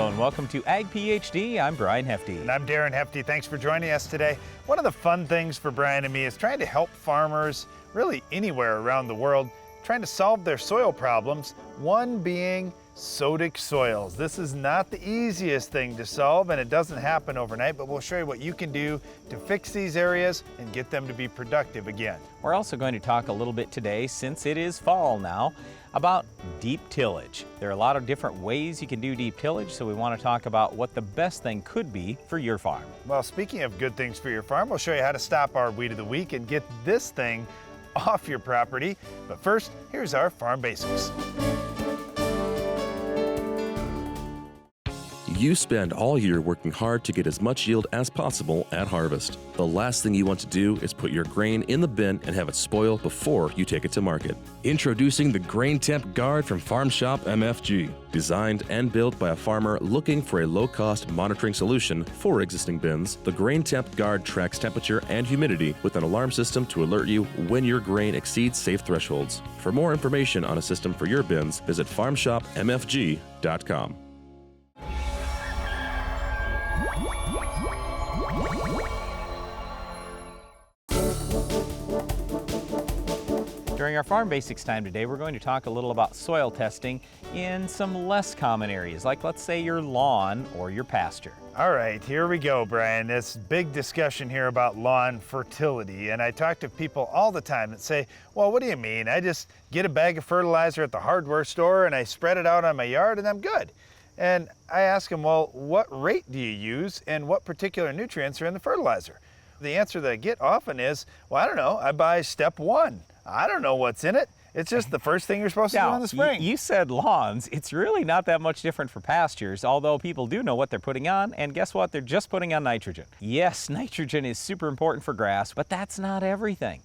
Hello and welcome to Ag PhD. I'm Brian Hefty. And I'm Darren Hefty. Thanks for joining us today. One of the fun things for Brian and me is trying to help farmers really anywhere around the world trying to solve their soil problems, one being sodic soils. This is not the easiest thing to solve and it doesn't happen overnight, but we'll show you what you can do to fix these areas and get them to be productive again. We're also going to talk a little bit today, since it is fall now, about deep tillage. There are a lot of different ways you can do deep tillage, so we want to talk about what the best thing could be for your farm. Well, speaking of good things for your farm, we'll show you how to stop our weed of the week and get this thing off your property. But first, here's our farm basics. You spend all year working hard to get as much yield as possible at harvest. The last thing you want to do is put your grain in the bin and have it spoil before you take it to market. Introducing the Grain Temp Guard from Farm Shop MFG. Designed and built by a farmer looking for a low-cost monitoring solution for existing bins, the Grain Temp Guard tracks temperature and humidity with an alarm system to alert you when your grain exceeds safe thresholds. For more information on a system for your bins, visit farmshopmfg.com. During our Farm Basics time today, we're going to talk a little about soil testing in some less common areas, like let's say your lawn or your pasture. All right, here we go, Brian. This big discussion here about lawn fertility. And I talk to people all the time that say, well, what do you mean? I just get a bag of fertilizer at the hardware store and I spread it out on my yard and I'm good. And I ask them, well, what rate do you use and what particular nutrients are in the fertilizer? The answer that I get often is, well, I don't know, I buy step one. I don't know what's in it. It's just the first thing you're supposed to do in the spring. You said lawns. It's really not that much different for pastures, although people do know what they're putting on, and guess what? They're just putting on nitrogen. Yes, nitrogen is super important for grass, but that's not everything.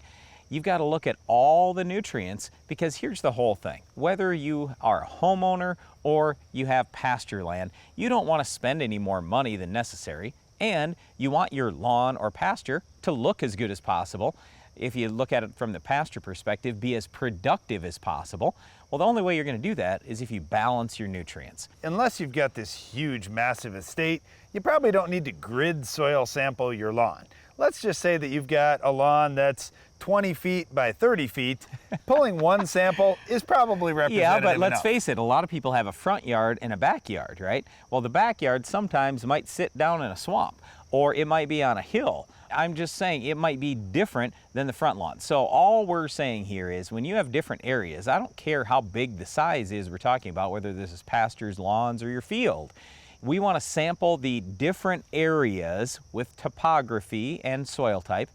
You've got to look at all the nutrients, because here's the whole thing. Whether you are a homeowner or you have pasture land, you don't want to spend any more money than necessary, and you want your lawn or pasture to look as good as possible. If you look at it from the pasture perspective, be as productive as possible. Well, the only way you're going to do that is if you balance your nutrients. Unless you've got this huge, massive estate, you probably don't need to grid soil sample your lawn. Let's just say that you've got a lawn that's 20 feet by 30 feet. Pulling one sample is probably representative. Yeah, but let's enough. face it, a lot of people have a front yard and a backyard, right? Well, the backyard sometimes might sit down in a swamp, or it might be on a hill. I'm just saying it might be different than the front lawn. So all we're saying here is when you have different areas, I don't care how big the size is we're talking about, whether this is pastures, lawns, or your field. We want to sample the different areas with topography and soil type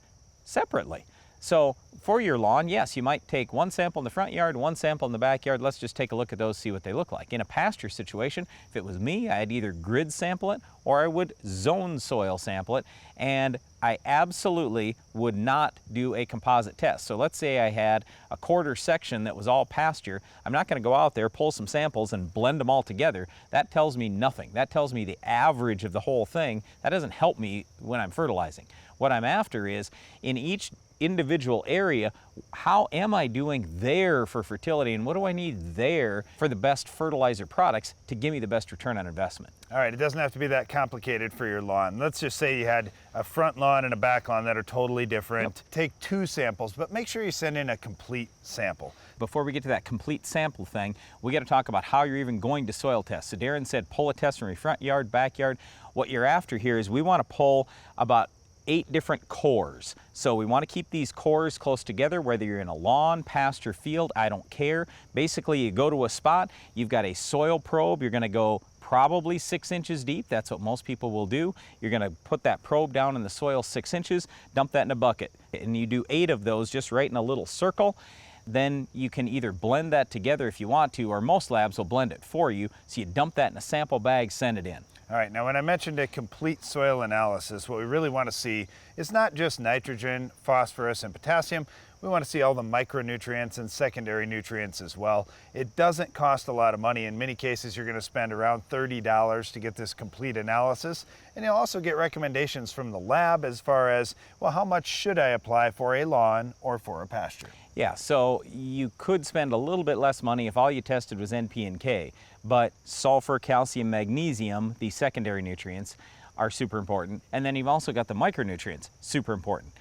separately. So for your lawn, yes, you might take one sample in the front yard, one sample in the backyard. Let's just take a look at those, see what they look like. In a pasture situation, if it was me, I'd either grid sample it or I would zone soil sample it. And I absolutely would not do a composite test. So let's say I had a quarter section that was all pasture. I'm not going to go out there, pull some samples and blend them all together. That tells me nothing. That tells me the average of the whole thing. That doesn't help me when I'm fertilizing. What I'm after is in each individual area, how am I doing there for fertility and what do I need there for the best fertilizer products to give me the best return on investment? All right, it doesn't have to be that complicated for your lawn. Let's just say you had a front lawn and a back lawn that are totally different. Yep. Take two samples, but make sure you send in a complete sample. Before we get to that complete sample thing, we got to talk about how you're even going to soil test. So Darren said pull a test from your front yard, backyard. What you're after here is we want to pull about 8 different cores. So we want to keep these cores close together, whether you're in a lawn, pasture, field, I don't care. Basically, you go to a spot, you've got a soil probe, you're going to go probably 6 inches deep. That's what most people will do. You're going to put that probe down in the soil 6 inches, dump that in a bucket, and you do 8 of those just right in a little circle. Then you can either blend that together if you want to, or most labs will blend it for you. So you dump that in a sample bag, send it in. All right, now when I mentioned a complete soil analysis, what we really want to see is not just nitrogen, phosphorus, and potassium. We want to see all the micronutrients and secondary nutrients as well. It doesn't cost a lot of money. In many cases, you're going to spend around $30 to get this complete analysis. And you'll also get recommendations from the lab as far as, well, how much should I apply for a lawn or for a pasture? Yeah, so you could spend a little bit less money if all you tested was NP and K, but sulfur, calcium, magnesium, the secondary nutrients, are super important. And then you've also got the micronutrients, super important.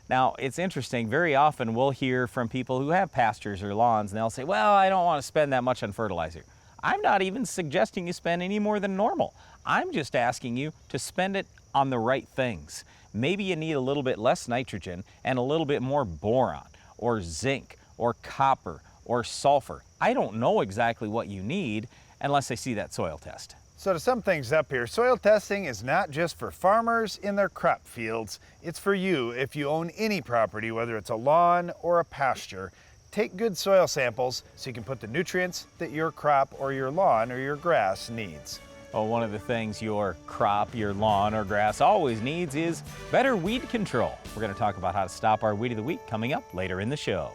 Now, it's interesting, very often we'll hear from people who have pastures or lawns, and they'll say, well, I don't want to spend that much on fertilizer. I'm not even suggesting you spend any more than normal. I'm just asking you to spend it on the right things. Maybe you need a little bit less nitrogen and a little bit more boron, or zinc, or copper, or sulfur. I don't know exactly what you need unless I see that soil test. So to sum things up here, soil testing is not just for farmers in their crop fields, it's for you if you own any property, whether it's a lawn or a pasture. Take good soil samples so you can put the nutrients that your crop or your lawn or your grass needs. Well, one of the things your crop, your lawn, or grass always needs is better weed control. We're going to talk about how to stop our weed of the week coming up later in the show.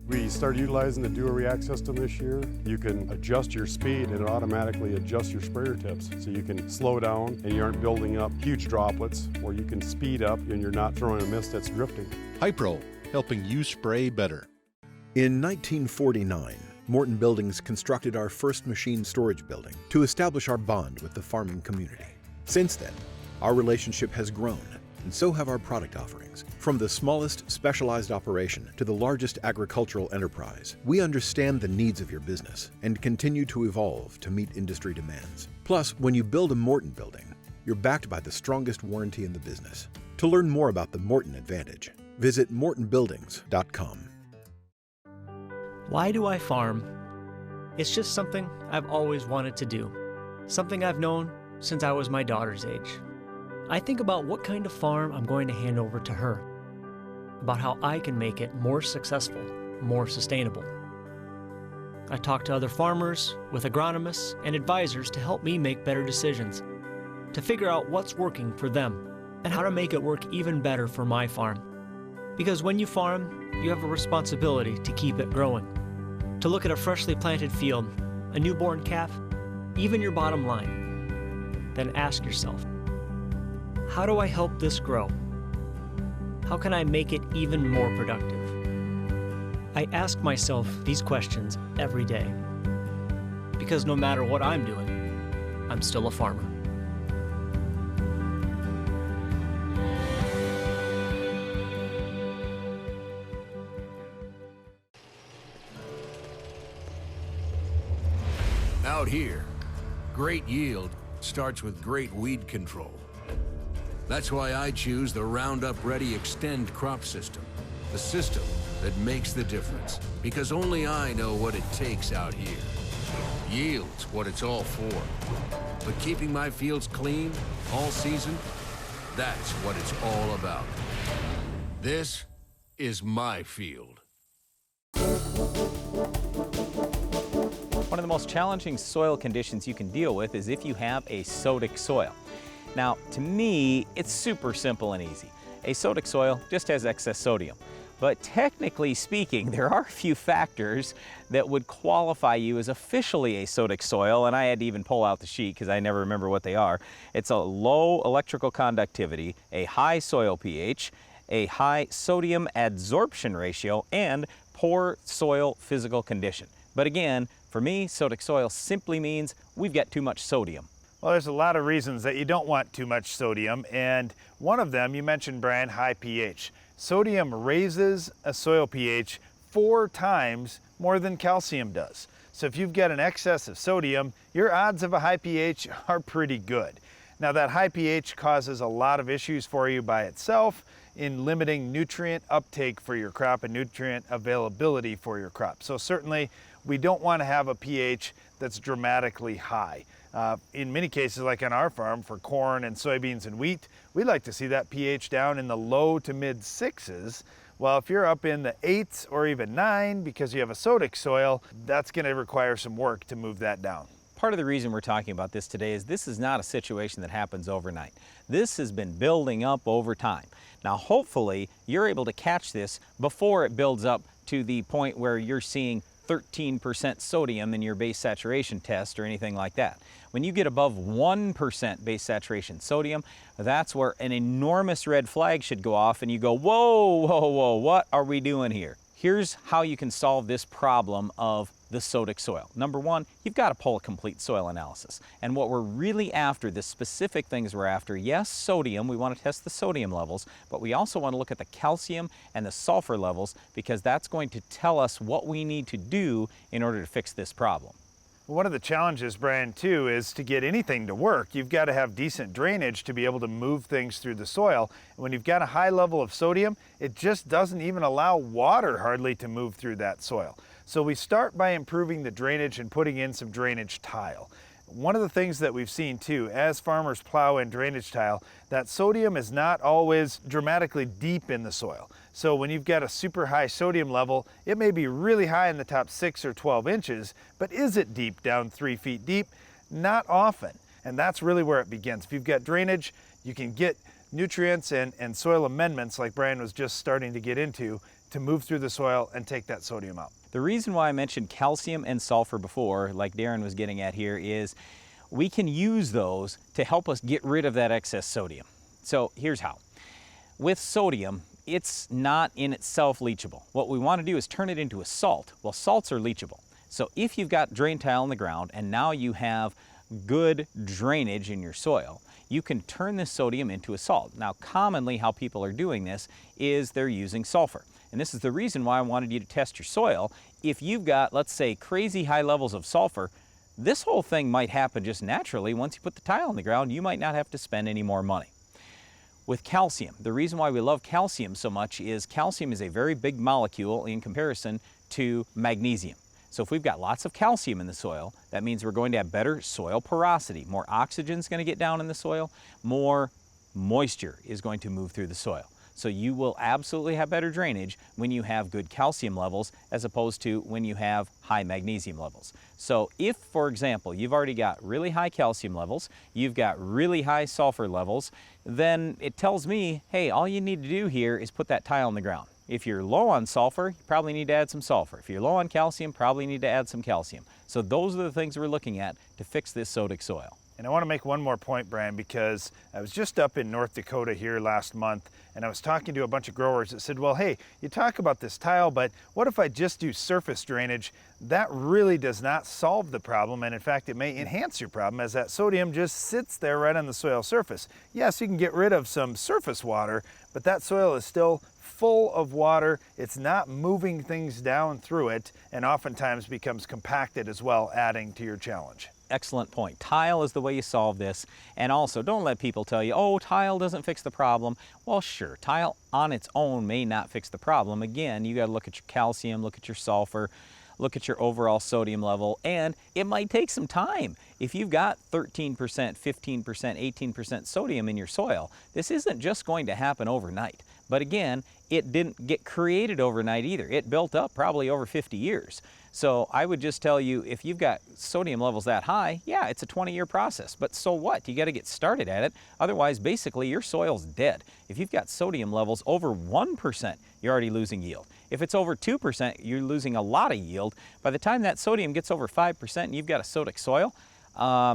We started utilizing the dual react system this year. You can adjust your speed and it automatically adjusts your sprayer tips. So you can slow down and you aren't building up huge droplets, or you can speed up and you're not throwing a mist that's drifting. Hypro, helping you spray better. In 1949, Morton Buildings constructed our first machine storage building to establish our bond with the farming community. Since then, our relationship has grown, and so have our product offerings. From the smallest specialized operation to the largest agricultural enterprise, we understand the needs of your business and continue to evolve to meet industry demands. Plus, when you build a Morton building, you're backed by the strongest warranty in the business. To learn more about the Morton Advantage, visit mortonbuildings.com. Why do I farm? It's just something I've always wanted to do. Something I've known since I was my daughter's age. I think about what kind of farm I'm going to hand over to her, about how I can make it more successful, more sustainable. I talk to other farmers, with agronomists and advisors to help me make better decisions, to figure out what's working for them and how to make it work even better for my farm. Because when you farm, you have a responsibility to keep it growing, to look at a freshly planted field, a newborn calf, even your bottom line. Then ask yourself, how do I help this grow? How can I make it even more productive? I ask myself these questions every day, because no matter what I'm doing, I'm still a farmer. Out here, great yield starts with great weed control. That's why I choose the Roundup Ready Extend crop system, the system that makes the difference. Because only I know what it takes out here. Yield's what it's all for. But keeping my fields clean all season, that's what it's all about. This is my field. One of the most challenging soil conditions you can deal with is if you have a sodic soil. Now, to me, it's super simple and easy. A sodic soil just has excess sodium. But technically speaking, there are a few factors that would qualify you as officially a sodic soil, and I had to even pull out the sheet because I never remember what they are. It's a low electrical conductivity, a high soil pH, a high sodium adsorption ratio, and poor soil physical condition. But again, for me, sodic soil simply means we've got too much sodium. Well, there's a lot of reasons that you don't want too much sodium, and one of them, you mentioned, Brian, high pH. Sodium raises a soil pH 4 times more than calcium does. So if you've got an excess of sodium, your odds of a high pH are pretty good. Now that high pH causes a lot of issues for you by itself in limiting nutrient uptake for your crop and nutrient availability for your crop. So certainly we don't want to have a pH that's dramatically high. In many cases, like on our farm for corn and soybeans and wheat, we like to see that pH down in the low to mid 6s. Well, if you're up in the 8s or even 9 because you have a sodic soil, that's going to require some work to move that down. Part of the reason we're talking about this today is this is not a situation that happens overnight. This has been building up over time. Now, hopefully, you're able to catch this before it builds up to the point where you're seeing 13% sodium in your base saturation test or anything like that. When you get above 1% base saturation sodium, that's where an enormous red flag should go off and you go, whoa, whoa, whoa, what are we doing here? Here's how you can solve this problem of the sodic soil. Number one, you've got to pull a complete soil analysis. And what we're really after, the specific things we're after, yes, sodium, we want to test the sodium levels, but we also want to look at the calcium and the sulfur levels because that's going to tell us what we need to do in order to fix this problem. One of the challenges, Brian, too, is to get anything to work, you've got to have decent drainage to be able to move things through the soil. And when you've got a high level of sodium, it just doesn't even allow water hardly to move through that soil. So we start by improving the drainage and putting in some drainage tile. One of the things that we've seen too, as farmers plow in drainage tile, that sodium is not always dramatically deep in the soil. So when you've got a super high sodium level, it may be really high in the top 6 or 12 inches, but is it deep down 3 feet deep? Not often. And that's really where it begins. If you've got drainage, you can get nutrients and soil amendments like Brian was just starting to get into to move through the soil and take that sodium out. The reason why I mentioned calcium and sulfur before, like Darren was getting at here, is we can use those to help us get rid of that excess sodium. So here's how. With sodium, it's not in itself leachable. What we want to do is turn it into a salt. Well, salts are leachable. So if you've got drain tile in the ground and now you have good drainage in your soil, you can turn this sodium into a salt. Now, commonly how people are doing this is they're using sulfur. And this is the reason why I wanted you to test your soil. If you've got, let's say, crazy high levels of sulfur, this whole thing might happen just naturally. Once you put the tile in the ground, you might not have to spend any more money. With calcium, the reason why we love calcium so much is calcium is a very big molecule in comparison to magnesium. So if we've got lots of calcium in the soil, that means we're going to have better soil porosity. More oxygen is going to get down in the soil, more moisture is going to move through the soil. So you will absolutely have better drainage when you have good calcium levels as opposed to when you have high magnesium levels. So if, for example, you've already got really high calcium levels, you've got really high sulfur levels, then it tells me, hey, all you need to do here is put that tile in the ground. If you're low on sulfur, you probably need to add some sulfur. If you're low on calcium, probably need to add some calcium. So those are the things we're looking at to fix this sodic soil. And I want to make one more point, Brian, because I was just up in North Dakota here last month, and I was talking to a bunch of growers that said, well, hey, you talk about this tile, but what if I just do surface drainage? That really does not solve the problem, and in fact, it may enhance your problem as that sodium just sits there right on the soil surface. Yes, you can get rid of some surface water, but that soil is still full of water. It's not moving things down through it, and oftentimes becomes compacted as well, adding to your challenge. Excellent point. Tile is the way you solve this. And also, don't let people tell you, oh, tile doesn't fix the problem. Well, sure, tile on its own may not fix the problem. Again, you got to look at your calcium, look at your sulfur, look at your overall sodium level, and it might take some time. If you've got 13%, 15%, 18% sodium in your soil, this isn't just going to happen overnight. But again, it didn't get created overnight either. It built up probably over 50 years. So I would just tell you, if you've got sodium levels that high, yeah, it's a 20-year process. But so what? You got to get started at it. Otherwise, basically, your soil's dead. If you've got sodium levels over 1%, you're already losing yield. If it's over 2%, you're losing a lot of yield. By the time that sodium gets over 5% and you've got a sodic soil,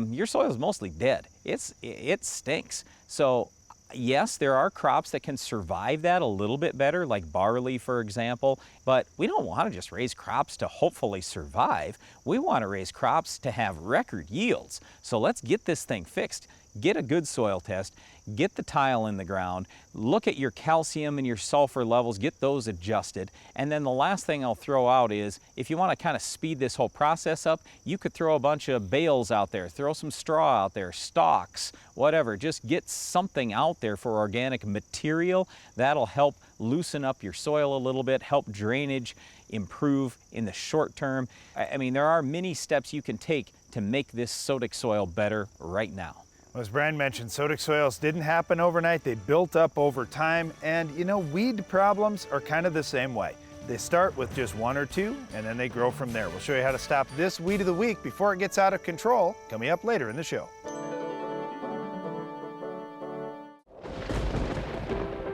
your soil is mostly dead. It stinks. So yes, there are crops that can survive that a little bit better, like barley, for example, but we don't want to just raise crops to hopefully survive. We want to raise crops to have record yields. So let's get this thing fixed. Get a good soil test, get the tile in the ground, look at your calcium and your sulfur levels, get those adjusted. And then the last thing I'll throw out is, if you want to kind of speed this whole process up, you could throw a bunch of bales out there, throw some straw out there, stalks, whatever. Just get something out there for organic material. That'll help loosen up your soil a little bit, help drainage improve in the short term. I mean, there are many steps you can take to make this sodic soil better right now. As Brian mentioned, sodic soils didn't happen overnight. They built up over time. And you know, weed problems are kind of the same way. They start with just one or two, and then they grow from there. We'll show you how to stop this weed of the week before it gets out of control, coming up later in the show.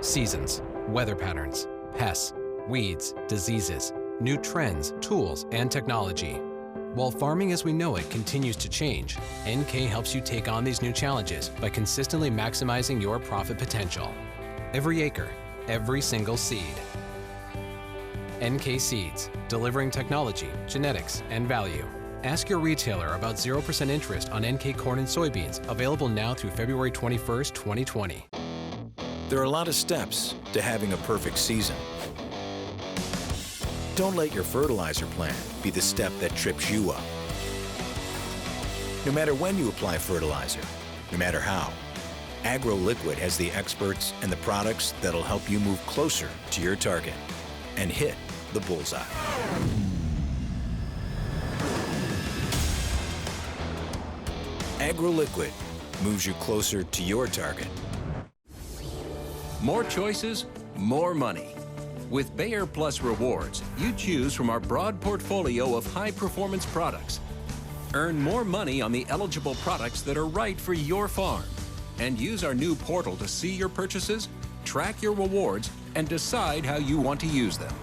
Seasons, weather patterns, pests, weeds, diseases. new trends, tools, and technology. While farming as we know it continues to change, NK helps you take on these new challenges by consistently maximizing your profit potential. Every acre, every single seed. NK Seeds, delivering technology, genetics, and value. Ask your retailer about 0% interest on NK corn and soybeans, available now through February 21st, 2020. There are a lot of steps to having a perfect season. Don't let your fertilizer plan be the step that trips you up. No matter when you apply fertilizer, no matter how, AgroLiquid has the experts and the products that'll help you move closer to your target and hit the bullseye. AgroLiquid moves you closer to your target. More choices, more money. With Bayer Plus Rewards, you choose from our broad portfolio of high-performance products. Earn more money on the eligible products that are right for your farm. And use our new portal to see your purchases, track your rewards, and decide how you want to use them.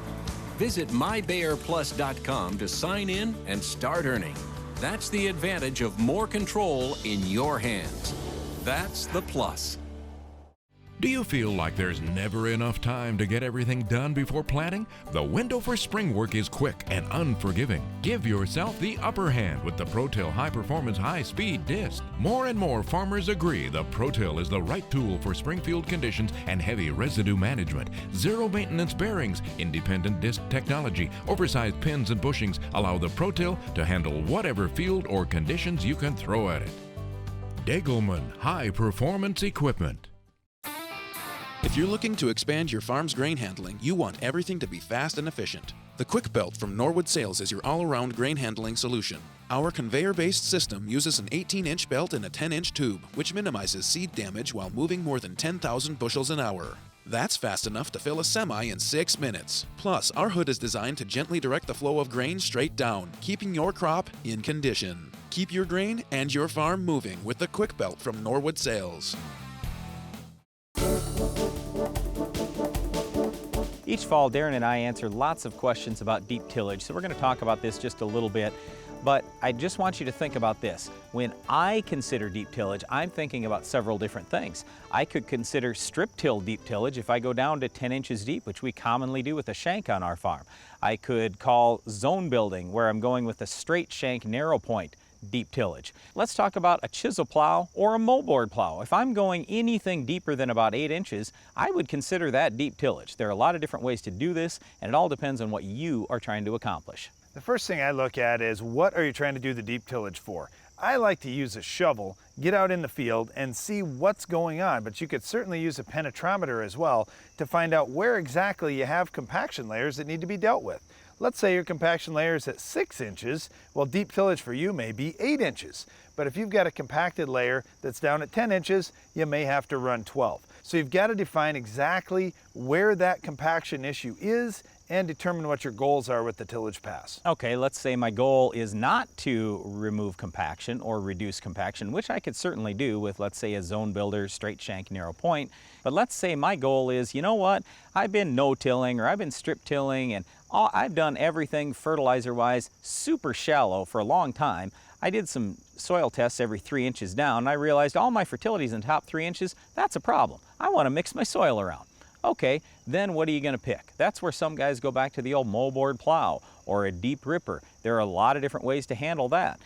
Visit mybayerplus.com to sign in and start earning. That's the advantage of more control in your hands. That's the plus. Do you feel like there's never enough time to get everything done before planting? The window for spring work is quick and unforgiving. Give yourself the upper hand with the ProTill High Performance High Speed Disc. More and more farmers agree the ProTill is the right tool for springfield conditions and heavy residue management. Zero maintenance bearings, independent disc technology, oversized pins and bushings allow the ProTill to handle whatever field or conditions you can throw at it. Degelman High Performance Equipment. If you're looking to expand your farm's grain handling, you want everything to be fast and efficient. The Quick Belt from Norwood Sales is your all-around grain handling solution. Our conveyor-based system uses an 18-inch belt and a 10-inch tube, which minimizes seed damage while moving more than 10,000 bushels an hour. That's fast enough to fill a semi in 6 minutes. Plus, our hood is designed to gently direct the flow of grain straight down, keeping your crop in condition. Keep your grain and your farm moving with the Quick Belt from Norwood Sales. Each fall, Darren and I answer lots of questions about deep tillage, so we're going to talk about this just a little bit. But I just want you to think about this. When I consider deep tillage, I'm thinking about several different things. I could consider strip till deep tillage if I go down to 10 inches deep, which we commonly do with a shank on our farm. I could call zone building, where I'm going with a straight shank narrow point deep tillage. Let's talk about a chisel plow or a moldboard plow. If I'm going anything deeper than about 8 inches, I would consider that deep tillage. There are a lot of different ways to do this, and it all depends on what you are trying to accomplish. The first thing I look at is, what are you trying to do the deep tillage for? I like to use a shovel, get out in the field and see what's going on, but you could certainly use a penetrometer as well to find out where exactly you have compaction layers that need to be dealt with. Let's say your compaction layer is at 6 inches, well, deep tillage for you may be 8 inches. But if you've got a compacted layer that's down at 10 inches, you may have to run 12. So you've got to define exactly where that compaction issue is and determine what your goals are with the tillage pass. Okay, let's say my goal is not to remove compaction or reduce compaction, which I could certainly do with, let's say, a zone builder, straight shank, narrow point. But let's say my goal is, you know what, I've been no-tilling or I've been strip-tilling and I've done everything fertilizer-wise super shallow for a long time. I did some soil tests every 3 inches down and I realized all my fertility's in the top 3 inches. That's a problem. I want to mix my soil around. Okay, then what are you going to pick? That's where some guys go back to the old moldboard plow or a deep ripper. There are a lot of different ways to handle that.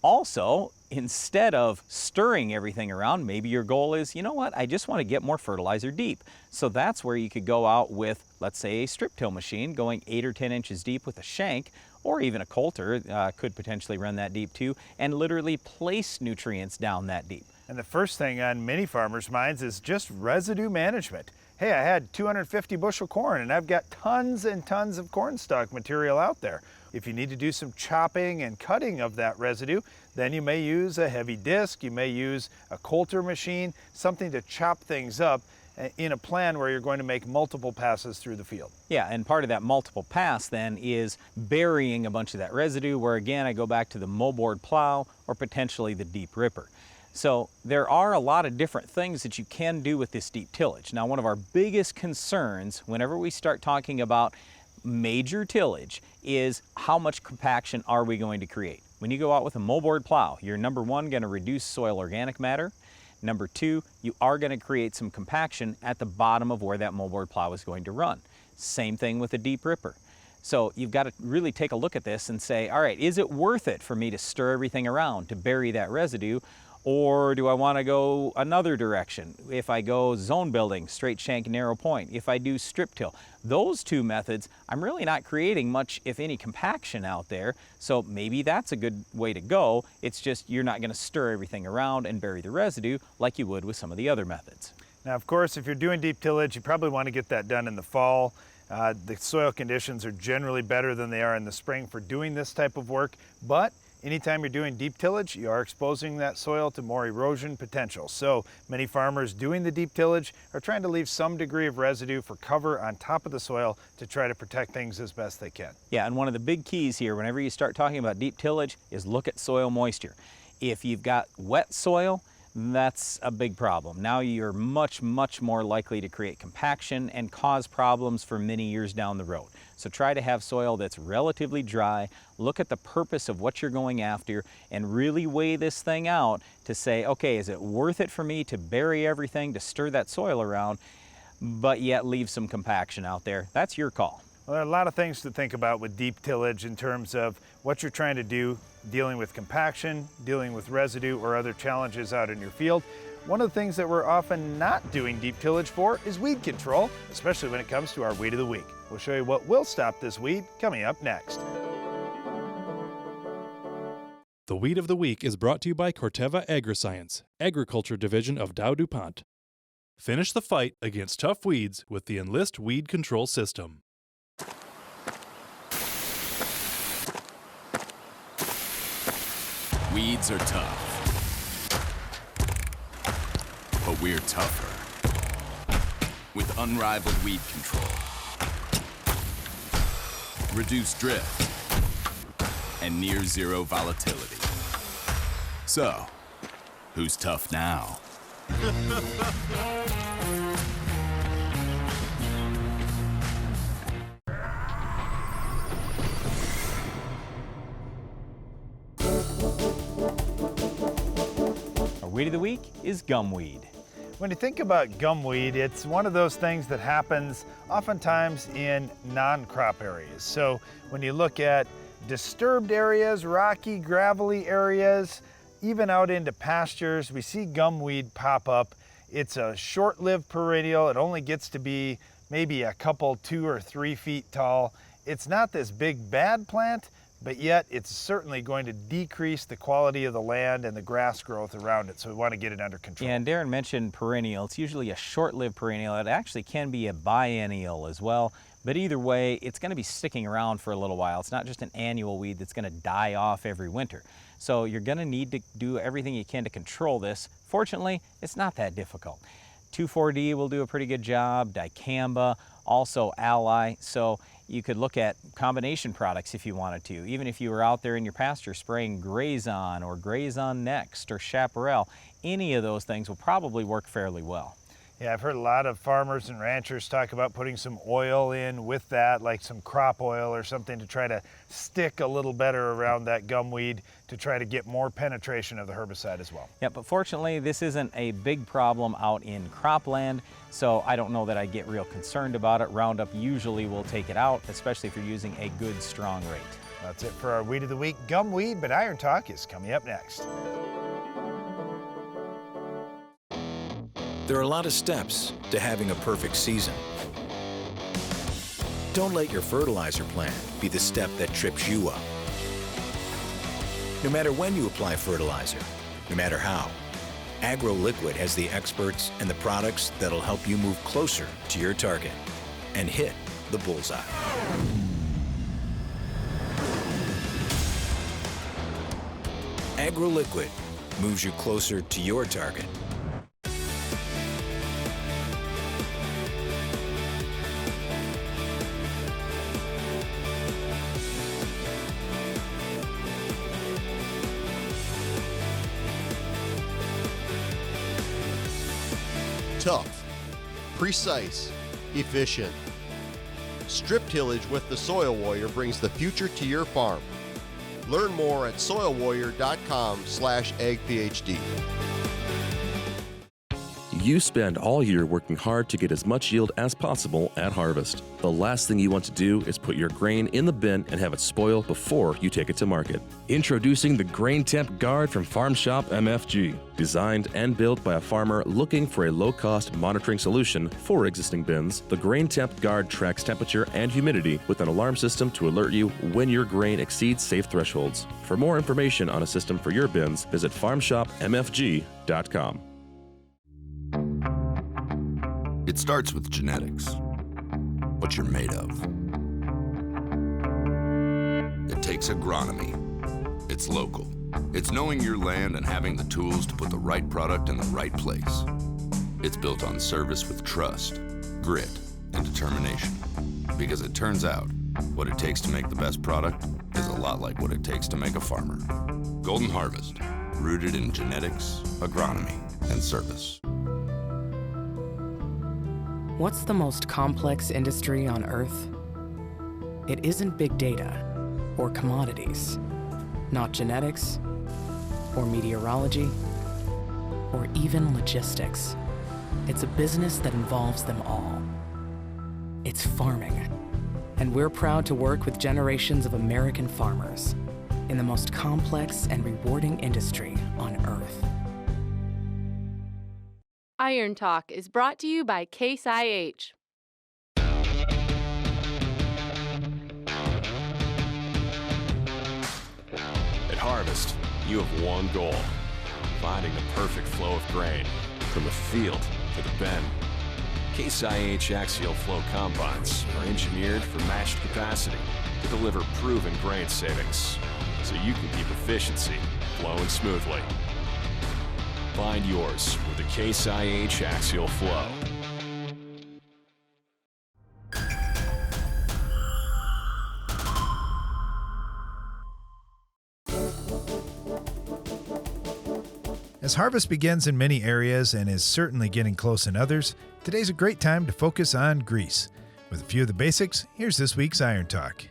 Also, instead of stirring everything around, maybe your goal is, you know what, I just want to get more fertilizer deep. So that's where you could go out with, let's say, a strip till machine going 8 or 10 inches deep with a shank, or even a coulter could potentially run that deep too, and literally place nutrients down that deep. And the first thing on many farmers' minds is just residue management. Hey, I had 250 bushel corn and I've got tons and tons of corn stalk material out there. If you need to do some chopping and cutting of that residue, then you may use a heavy disc, you may use a coulter machine, something to chop things up in a plan where you're going to make multiple passes through the field. Yeah, and part of that multiple pass then is burying a bunch of that residue, where again I go back to the moldboard plow or potentially the deep ripper. So there are a lot of different things that you can do with this deep tillage. Now, one of our biggest concerns whenever we start talking about major tillage is how much compaction are we going to create. When you go out with a moldboard plow, you're number one going to reduce soil organic matter. Number two, you are going to create some compaction at the bottom of where that moldboard plow is going to run. Same thing with a deep ripper. So you've got to really take a look at this and say, all right, is it worth it for me to stir everything around to bury that residue? Or do I want to go another direction? If I go zone building, straight shank, narrow point, if I do strip till, those two methods, I'm really not creating much, if any, compaction out there. So maybe that's a good way to go. It's just you're not going to stir everything around and bury the residue like you would with some of the other methods. Now, of course, if you're doing deep tillage, you probably want to get that done in the fall. The soil conditions are generally better than they are in the spring for doing this type of work, but anytime you're doing deep tillage, you are exposing that soil to more erosion potential. So many farmers doing the deep tillage are trying to leave some degree of residue for cover on top of the soil to try to protect things as best they can. Yeah, and one of the big keys here whenever you start talking about deep tillage is look at soil moisture. If you've got wet soil, that's a big problem. Now you're much more likely to create compaction and cause problems for many years down the road. So try to have soil that's relatively dry, look at the purpose of what you're going after, and really weigh this thing out to say, okay, is it worth it for me to bury everything, to stir that soil around, but yet leave some compaction out there? That's your call. Well, there are a lot of things to think about with deep tillage in terms of what you're trying to do, dealing with compaction, dealing with residue or other challenges out in your field. One of the things that we're often not doing deep tillage for is weed control, especially when it comes to our weed of the week. We'll show you what will stop this weed coming up next. The Weed of the Week is brought to you by Corteva Agriscience, Agriculture Division of Dow DuPont. Finish the fight against tough weeds with the Enlist Weed Control System. Weeds are tough, but we're tougher. With unrivaled weed control, reduced drift, and near zero volatility. So, who's tough now? Our weed of the week is gumweed. When you think about gumweed, it's one of those things that happens oftentimes in non-crop areas. So when you look at disturbed areas, rocky, gravelly areas, even out into pastures, we see gumweed pop up. It's a short-lived perennial. It only gets to be maybe a couple, 2 or 3 feet tall. It's not this big bad plant, but yet it's certainly going to decrease the quality of the land and the grass growth around it, so we want to get it under control. Yeah, and Darren mentioned perennial. It's usually a short-lived perennial. It actually can be a biennial as well, but either way, it's going to be sticking around for a little while. It's not just an annual weed that's going to die off every winter. So you're going to need to do everything you can to control this. Fortunately, it's not that difficult. 2,4-D will do a pretty good job, dicamba, also Ally. So you could look at combination products if you wanted to. Even if you were out there in your pasture spraying Grazon or Grazon Next or Chaparral, any of those things will probably work fairly well. Yeah, I've heard a lot of farmers and ranchers talk about putting some oil in with that, like some crop oil or something to try to stick a little better around that gumweed to try to get more penetration of the herbicide as well. Yeah, but fortunately, this isn't a big problem out in cropland, so I don't know that I get real concerned about it. Roundup usually will take it out, especially if you're using a good, strong rate. That's it for our Weed of the Week, gumweed, but Iron Talk is coming up next. There are a lot of steps to having a perfect season. Don't let your fertilizer plan be the step that trips you up. No matter when you apply fertilizer, no matter how, AgroLiquid has the experts and the products that'll help you move closer to your target and hit the bullseye. AgroLiquid moves you closer to your target. Tough, precise, efficient. Strip tillage with the Soil Warrior brings the future to your farm. Learn more at soilwarrior.com/agphd. You spend all year working hard to get as much yield as possible at harvest. The last thing you want to do is put your grain in the bin and have it spoil before you take it to market. Introducing the Grain Temp Guard from Farm Shop MFG. Designed and built by a farmer looking for a low-cost monitoring solution for existing bins, the Grain Temp Guard tracks temperature and humidity with an alarm system to alert you when your grain exceeds safe thresholds. For more information on a system for your bins, visit farmshopmfg.com. It starts with genetics, what you're made of. It takes agronomy. It's local. It's knowing your land and having the tools to put the right product in the right place. It's built on service with trust, grit, and determination. Because it turns out, what it takes to make the best product is a lot like what it takes to make a farmer. Golden Harvest, rooted in genetics, agronomy, and service. What's the most complex industry on Earth? It isn't big data or commodities, not genetics or meteorology or even logistics. It's a business that involves them all. It's farming, and we're proud to work with generations of American farmers in the most complex and rewarding industry on Earth. Iron Talk is brought to you by Case IH. At Harvest, you have one goal: finding the perfect flow of grain from the field to the bin. Case IH axial flow combines are engineered for matched capacity to deliver proven grain savings, so you can keep efficiency flowing smoothly. Find yours with the Case IH axial flow. As harvest begins in many areas and is certainly getting close in others, today's a great time to focus on grease. With a few of the basics, here's this week's Iron Talk.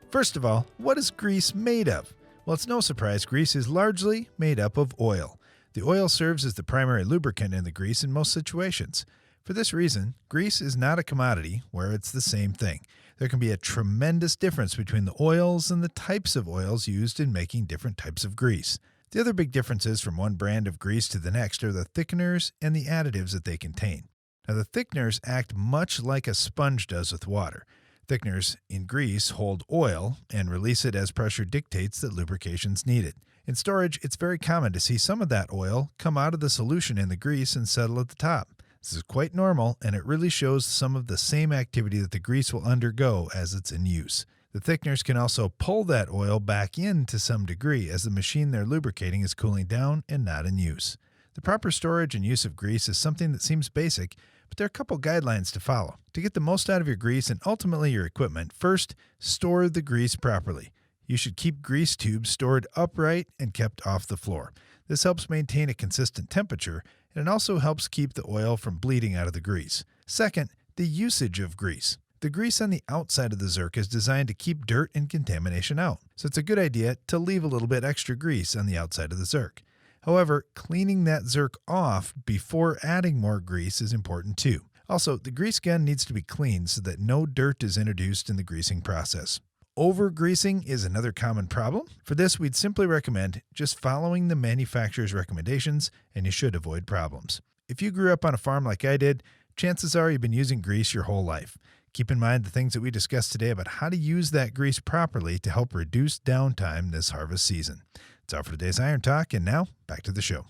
First of all, what is grease made of? Well, it's no surprise grease is largely made up of oil. The oil serves as the primary lubricant in the grease in most situations. For this reason, grease is not a commodity where it's the same thing. There can be a tremendous difference between the oils and the types of oils used in making different types of grease. The other big differences from one brand of grease to the next are the thickeners and the additives that they contain. Now, the thickeners act much like a sponge does with water. Thickeners in grease hold oil and release it as pressure dictates that lubrication's needed. In storage, it's very common to see some of that oil come out of the solution in the grease and settle at the top. This is quite normal, and it really shows some of the same activity that the grease will undergo as it's in use. The thickeners can also pull that oil back in to some degree as the machine they're lubricating is cooling down and not in use. The proper storage and use of grease is something that seems basic, but there are a couple guidelines to follow. To get the most out of your grease and ultimately your equipment, first, store the grease properly. You should keep grease tubes stored upright and kept off the floor. This helps maintain a consistent temperature, and it also helps keep the oil from bleeding out of the grease. Second, the usage of grease. The grease on the outside of the zerk is designed to keep dirt and contamination out, so it's a good idea to leave a little bit extra grease on the outside of the zerk. However, cleaning that zerk off before adding more grease is important too. Also, the grease gun needs to be cleaned so that no dirt is introduced in the greasing process. Over-greasing is another common problem. For this, we'd simply recommend just following the manufacturer's recommendations, and you should avoid problems. If you grew up on a farm like I did, chances are you've been using grease your whole life. Keep in mind the things that we discussed today about how to use that grease properly to help reduce downtime this harvest season. That's all for today's Iron Talk, and now, back to the show.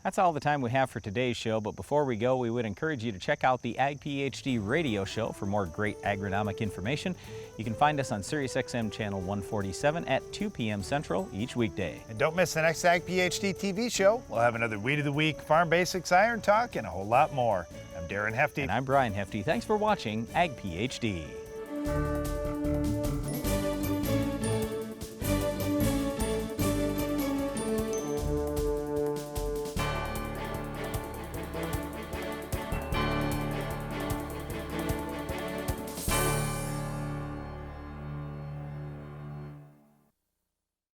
That's all the time we have for today's show, but before we go, we would encourage you to check out the Ag PhD radio show for more great agronomic information. You can find us on SiriusXM channel 147 at 2 p.m. Central each weekday. And don't miss the next Ag PhD TV show. We'll have another Weed of the Week, Farm Basics, Iron Talk, and a whole lot more. I'm Darren Hefty. And I'm Brian Hefty. Thanks for watching Ag PhD.